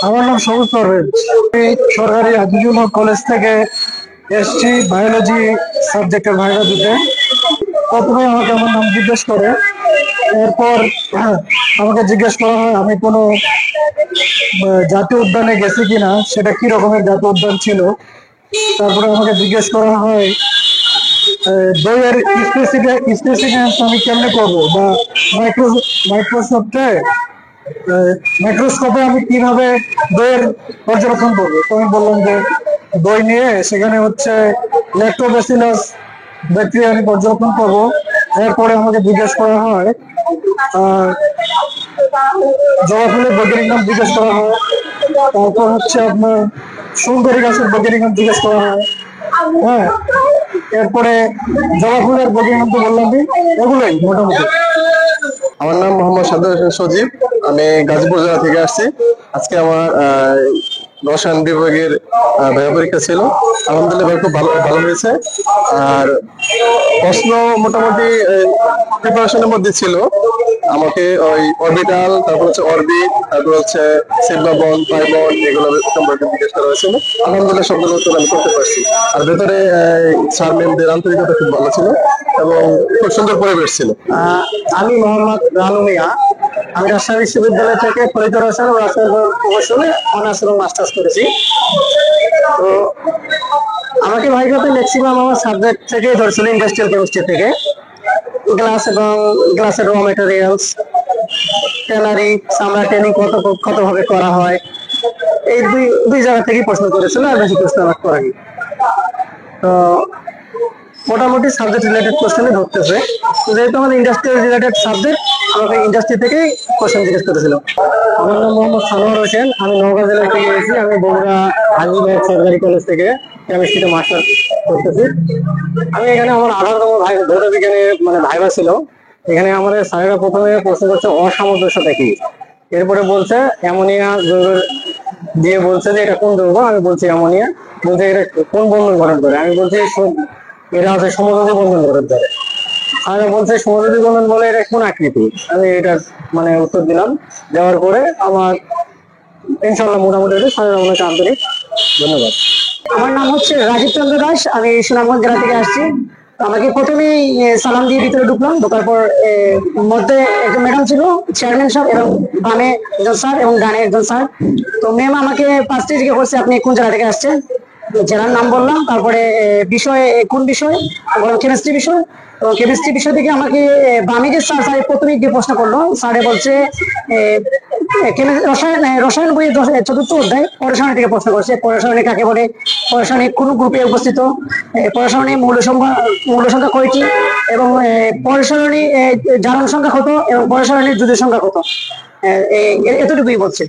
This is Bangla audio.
আমার নাম সবুজ পারভেজ। আমি সরকারি আজিজুল হক কলেজ থেকে এসছি বায়োলজি সাবজেক্টের ভাইভা দিতে। প্রথমে আমাকে আমার নাম জিজ্ঞেস করে, এরপর আমাকে জিজ্ঞেস করা হয় আমি কোনো জাতীয় উদ্যানে গেছি কিনা, সেটা কি রকমের জাতীয় উদ্যান ছিল। তারপরে আমাকে জিজ্ঞেস করা হয় দইয়ের স্পেসিফিকেশন আমি কেমনে করবো, বা মাইক্রোসফটে মাইক্রোস্কোপে আমি কিভাবে দইয়ের পর্যবেক্ষণ করবো। তো আমি বললাম যে দই নিয়ে সেখানে হচ্ছে ল্যাক্টোব্যাসিলাস ব্যাকটেরিয়া আমি পর্যবেক্ষণ করবো। এরপরে আমাকে জিজ্ঞেস করা হয় জবা ফুলের বৈজ্ঞানিক নাম জিজ্ঞেস করা হয়। তারপর হচ্ছে আপনার সুন্দরী গাছের বৈজ্ঞানিক নাম জিজ্ঞেস করা হয়। হ্যাঁ, এরপরে জবা ফুলের বৈজ্ঞানিক নাম তো বললাম, এগুলোই মোটামুটি। আমার নাম মোহাম্মদ সাদ্দার হোসেন সজীব। আমি গাজীপুর জেলা থেকে আসছি। আজকে আমার রসায়ন বিভাগের ভাইভা পরীক্ষা ছিল। আলহামদুলিল্লাহ খুব ভালো ভালো হয়েছে। আর প্রশ্ন মোটামুটি প্রিপারেশনের মধ্যে ছিল। আমাকে ওই অরবিটাল, তারপর হচ্ছে অরবিট, তারপর হচ্ছে সিগমা বন্ড, পাই বন্ড, এগুলো সম্পর্কে জিজ্ঞেস করা হয়েছিল। আলহামদুলিল্লাহ সবগুলো উত্তর আমি করতে পারছি। আর ভেতরে স্যার ম্যামদের আন্তরিকতা খুব ভালো ছিল এবং খুব সুন্দর পরিবেশ ছিল। আমি মোহাম্মদ রানু মিয়া। আমি রাজশাহী বিশ্ববিদ্যালয় থেকে ফলিত রসায়ন ও রাসায়নিক প্রকৌশলে অনার্স এবং মাস্টার্স করেছি। তো আমাকে ভাইভাতে ম্যাক্সিমাম আমার সাবজেক্ট থেকে ধরছিল ইন্ডাস্ট্রিয়াল কেমিস্ট্রি থেকে। গ্লাস এবং গ্লাসের র ম্যাটেরিয়ালস, ট্যানারি, চামড়া ট্রেনিং কত ভাবে করা হয়, এই দুই জায়গা থেকেই প্রশ্ন করেছিল, আর বেশি প্রশ্ন আমার করেনি। তো মোটামুটি সাবজেক্ট রিলেটেড কোশ্চেনই ধরতেছে। যেহেতু আমাদের ইন্ডাস্ট্রিয়াল রিলেটেড সাবজেক্ট, আমাকে ইন্ডাস্ট্রি থেকেই কোশ্চেন জিজ্ঞেস করেছিল। আমার নাম মোহাম্মদ সানোয়ার হোসেন। আমি নওগাঁ জেলা থেকে এসেছি। আমি বগুড়া হাজীবাগ সরকারি কলেজ থেকে কেমিস্ট্রিতে মাস্টার করতেছি। আমি এখানে আমার 18তম ভৌত বিজ্ঞানে ভাইভা ছিল। এখানে আমাদের স্যারেরা প্রথমে প্রশ্ন করছে অসামঞ্জস্যতা কি। এরপরে বলছে অ্যামোনিয়া যৌগ দিয়ে, বলছে যে এটা কোন যৌগ, আমি বলছি অ্যামোনিয়া। বলছে এটা কোন বন্ধন গঠন করে, আমি বলছি এটা হচ্ছে সমযোজী বন্ধন গঠন করে। আর বলছে সমযোজী বন্ধন বলে এটা কোন আকৃতি, আমি এটা উত্তর দিলাম। দেওয়ার পরে আমার ইনশাআল্লাহ মোটামুটি স্যারের অনেক আন্তরিক ধন্যবাদ। আমার নাম হচ্ছে রাজীব চন্দ্র দাস। আমি সুনামগঞ্জ জেলা থেকে আসছি। আমাকে প্রথমেই সালাম দিয়ে ভিতরে ঢুকলাম। ঢোকার পর মধ্যে একজন ম্যাডাম ছিল, চেয়ারম্যান সাহেব, এবং বামে একজন স্যার এবং ডানে একজন স্যার। তো ম্যাম আমাকে ফার্স্টে জিজ্ঞেস করছে আপনি কোন জেলা থেকে আসছেন। জেলার নাম বললাম। তারপরে বিষয় কোন বিষয়, বললাম কেমিস্ট্রি বিষয়। তো কেমিস্ট্রি বিষয় থেকে আমাকে বামে যে স্যার প্রথমে গিয়ে প্রশ্ন করলো। স্যারে বলছে রসায়ন বইয়ের 4র্থ অধ্যায় পরসারণী থেকে প্রশ্ন করছে। পরসারণী কাকে বলে, পরসারণী কোন গ্রুপে অবস্থিত, পরসারণী মৌল সংখ্যা কয়টি, এবং পরসারণী জারণ সংখ্যা কত, এবং পরসারণীর যুগের সংখ্যা কত, এতটুকুই বলছে।